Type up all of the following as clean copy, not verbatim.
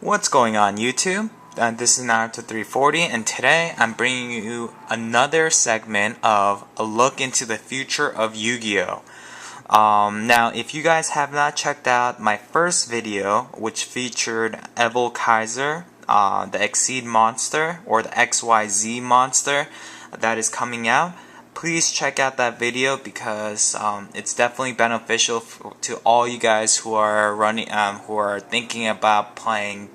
What's going on YouTube? This is Naruto 340 and today I'm bringing you another segment of a look into the future of Yu-Gi-Oh! Now if you guys have not checked out my first video which featured Evolkaiser, the Exceed monster or the XYZ monster that is coming out, please check out that video because it's definitely beneficial to all you guys who are who are thinking about playing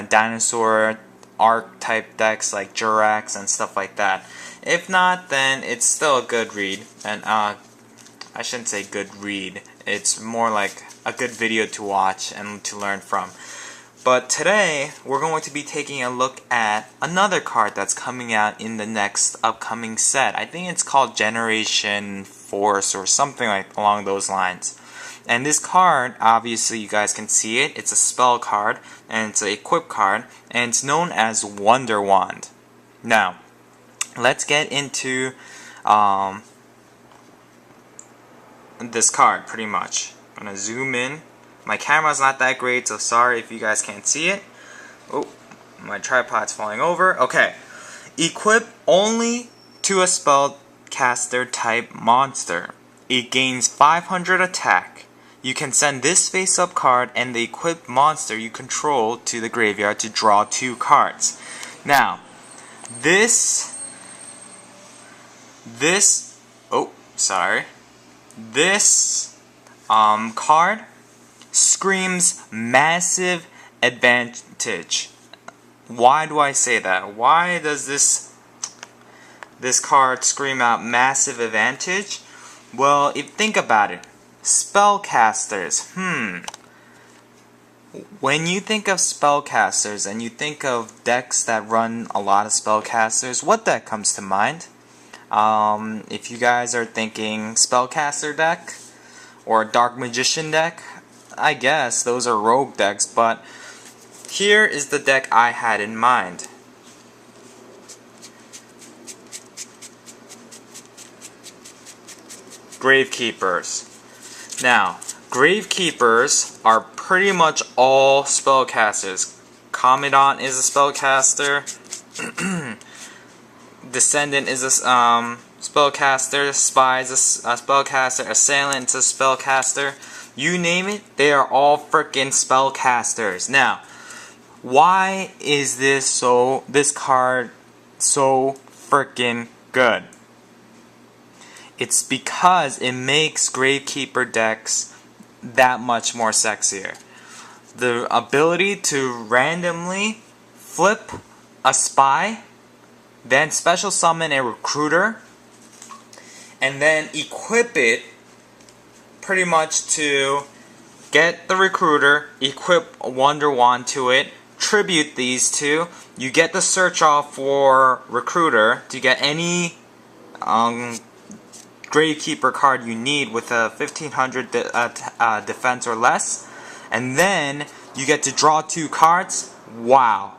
dinosaur archetype decks like Jirax and stuff like that. If not, then it's still a good read, and I shouldn't say good read. It's more like a good video to watch and to learn from. But today, we're going to be taking a look at another card that's coming out in the next upcoming set. I think it's called Generation Force or something like along those lines. And this card, obviously you guys can see it. It's a spell card, and it's an equip card, and it's known as Wonder Wand. Now, let's get into this card pretty much. I'm going to zoom in. My camera's not that great, so sorry if you guys can't see it. Oh, my tripod's falling over. Okay. Equip only to a Spellcaster-Type monster. It gains 500 attack. You can send this face-up card and the equipped monster you control to the graveyard to draw 2 cards. Now, this card screams massive advantage. Why do I say that? Why does this card scream out massive advantage? Well, if you think about it, spellcasters. When you think of spellcasters and you think of decks that run a lot of spellcasters, what deck comes to mind? If you guys are thinking spellcaster deck or dark magician deck, I guess those are rogue decks, but here is the deck I had in mind. Gravekeepers. Now, Gravekeepers are pretty much all spellcasters. Commandant is a spellcaster. Descendant is a spellcaster. Spy is a spellcaster. Assailant is a spellcaster. You name it, they are all frickin' spellcasters. Now, why is this card so frickin' good? It's because it makes Gravekeeper decks that much more sexier. The ability to randomly flip a spy, then special summon a recruiter, and then equip it pretty much to get the recruiter, equip a Wonder Wand to it, tribute these two, you get the search off for recruiter to get any Gravekeeper card you need with a 1500 defense or less, and then you get to draw 2 cards. Wow.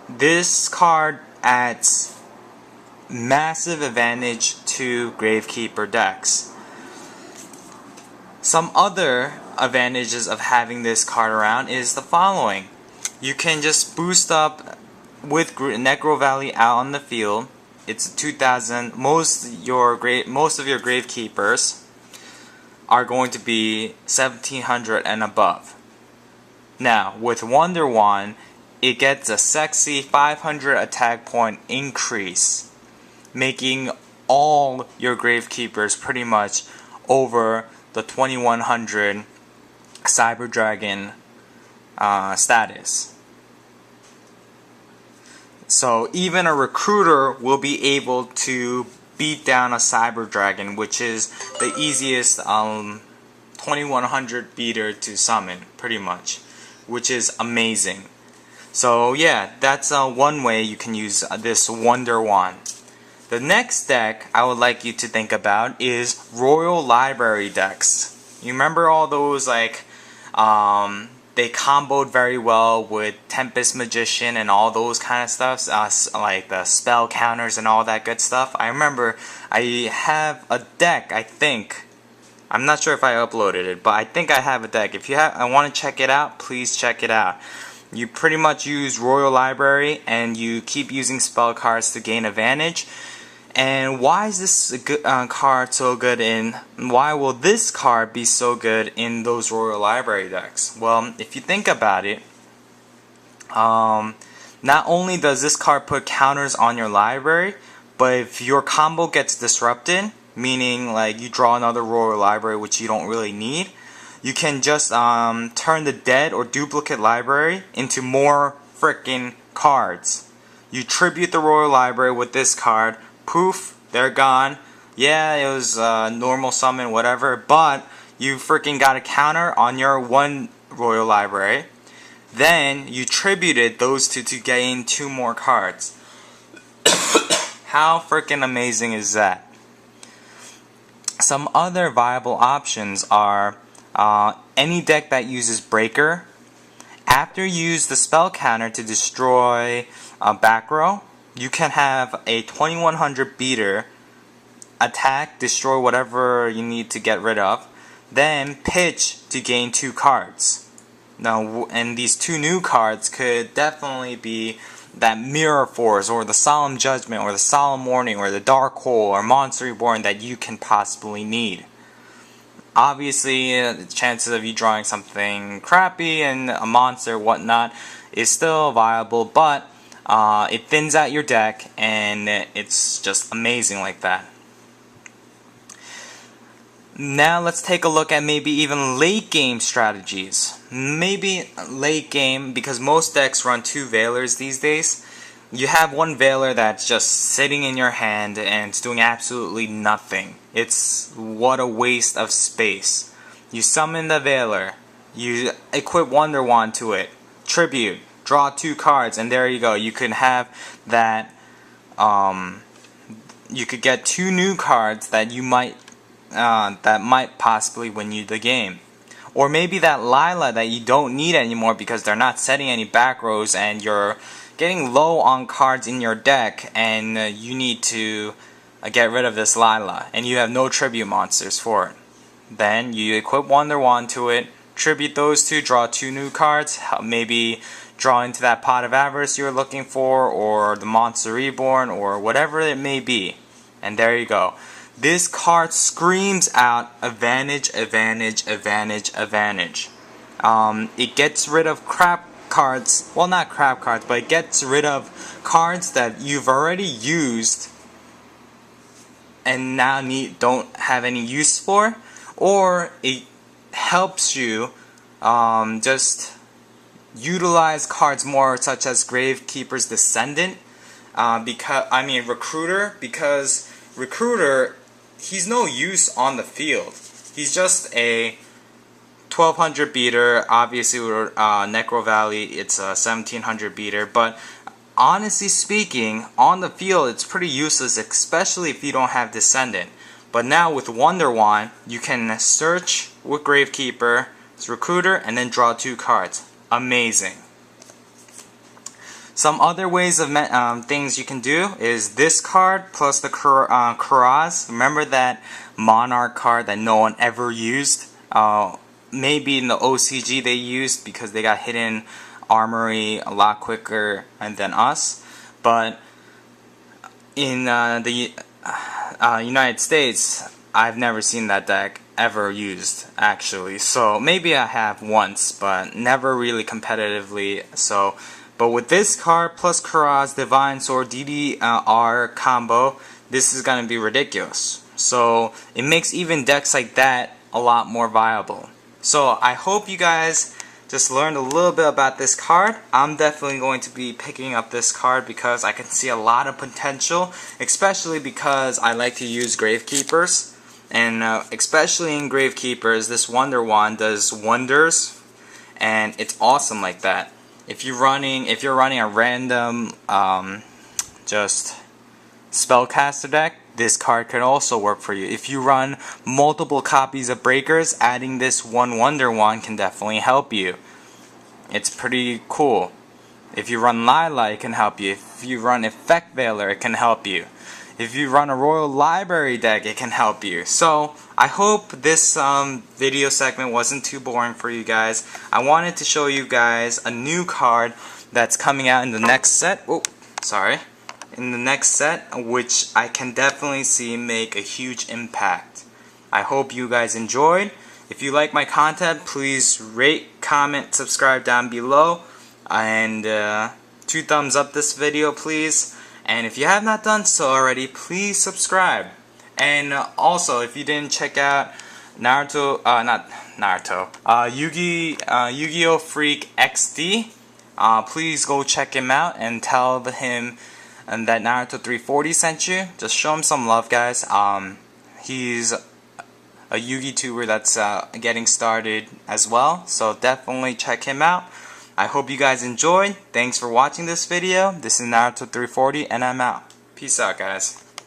This card adds massive advantage to Gravekeeper decks. Some other advantages of having this card around is the following. You can just boost up with Necro Valley out on the field. It's 2000. Most of your Gravekeepers are going to be 1700 and above. Now, with Wonder Wand, it gets a sexy 500 attack point increase, making all your Gravekeepers pretty much over the 2100 Cyber Dragon status. So even a recruiter will be able to beat down a Cyber Dragon, which is the easiest 2100 beater to summon, pretty much, which is amazing. So yeah, that's one way you can use this Wonder Wand. The next deck I would like you to think about is Royal Library decks. You remember all those like they comboed very well with Tempest Magician and all those kind of stuff, like the spell counters and all that good stuff. I remember I have a deck, I think, I'm not sure if I uploaded it, but I think I have a deck. If you have, I want to check it out, please check it out. You pretty much use Royal Library and you keep using spell cards to gain advantage. And why is this card so good in, why will this card be so good in those Royal Library decks? Well, if you think about it, not only does this card put counters on your library, but if your combo gets disrupted, meaning like you draw another Royal Library which you don't really need, you can just turn the dead or duplicate library into more frickin' cards. You tribute the Royal Library with this card, poof, they're gone. Yeah, it was normal summon, whatever, but you freaking got a counter on your one Royal Library. Then you tributed those two to gain 2 more cards. How freaking amazing is that? Some other viable options are any deck that uses Breaker. After you use the spell counter to destroy a back row, you can have a 2100 beater attack, destroy whatever you need to get rid of, then pitch to gain 2 cards. Now, and these 2 new cards could definitely be that Mirror Force or the Solemn Judgment or the Solemn Warning or the Dark Hole or Monster Reborn that you can possibly need. Obviously, the chances of you drawing something crappy and a monster whatnot is still viable, but it thins out your deck and it's just amazing like that. Now let's take a look at maybe even late game strategies. Maybe late game, because most decks run 2 Veilers these days. You have one Veiler that's just sitting in your hand and it's doing absolutely nothing. It's what a waste of space. You summon the Veiler, you equip Wonder Wand to it, tribute, draw 2 cards, and there you go. You can have that, you could get 2 new cards that you might possibly win you the game. Or maybe that Lila that you don't need anymore because they're not setting any back rows and you're getting low on cards in your deck and you need to get rid of this Lila and you have no tribute monsters for it. Then you equip Wonder Wand to it, tribute those 2, draw 2 new cards, maybe draw into that Pot of Avarice you're looking for, or the Monster Reborn, or whatever it may be. And there you go. This card screams out advantage, advantage, advantage, advantage. It gets rid of crap cards, well, not crap cards, but it gets rid of cards that you've already used and now don't have any use for, or it helps you just utilize cards more, such as Gravekeeper's Descendant, Recruiter, because Recruiter, he's no use on the field. He's just a 1200 beater. Obviously with Necro Valley it's a 1700 beater, but honestly speaking, on the field it's pretty useless, especially if you don't have Descendant. But now with Wonder Wand, you can search with Gravekeeper, Recruiter, and then draw 2 cards. Amazing. Some other ways of things you can do is this card plus the Kuraz. Remember that Monarch card that no one ever used? Maybe in the OCG they used because they got hidden armory a lot quicker than us. But in the United States, I've never seen that deck ever used, actually. So maybe I have once, but never really competitively. But with this card plus Kuraz Divine Sword DDR combo, this is going to be ridiculous. So it makes even decks like that a lot more viable. So I hope you guys just learned a little bit about this card. I'm definitely going to be picking up this card because I can see a lot of potential, especially because I like to use Gravekeepers. And especially in Gravekeepers, this Wonder Wand does wonders, and it's awesome like that. If you're running a random just Spellcaster deck, this card can also work for you. If you run multiple copies of Breakers, adding this one Wonder Wand can definitely help you. It's pretty cool. If you run Lila, it can help you. If you run Effect Veiler, it can help you. if you run a Royal Library deck, it can help you. So I hope this video segment wasn't too boring for you guys. I wanted to show you guys a new card that's coming out in the next set. Oh, sorry. In the next set, which I can definitely see make a huge impact. I hope you guys enjoyed. If you like my content, please rate, comment, subscribe down below, and 2 thumbs up this video, please. And if you have not done so already, please subscribe. And also, if you didn't check out Yu-Gi-Oh! Freak XD, please go check him out and tell him that Naruto 340 sent you. Just show him some love, guys. He's a Yu-Gi tuber that's getting started as well, so definitely check him out. I hope you guys enjoyed. Thanks for watching this video. This is Naruto 340 and I'm out. Peace out, guys.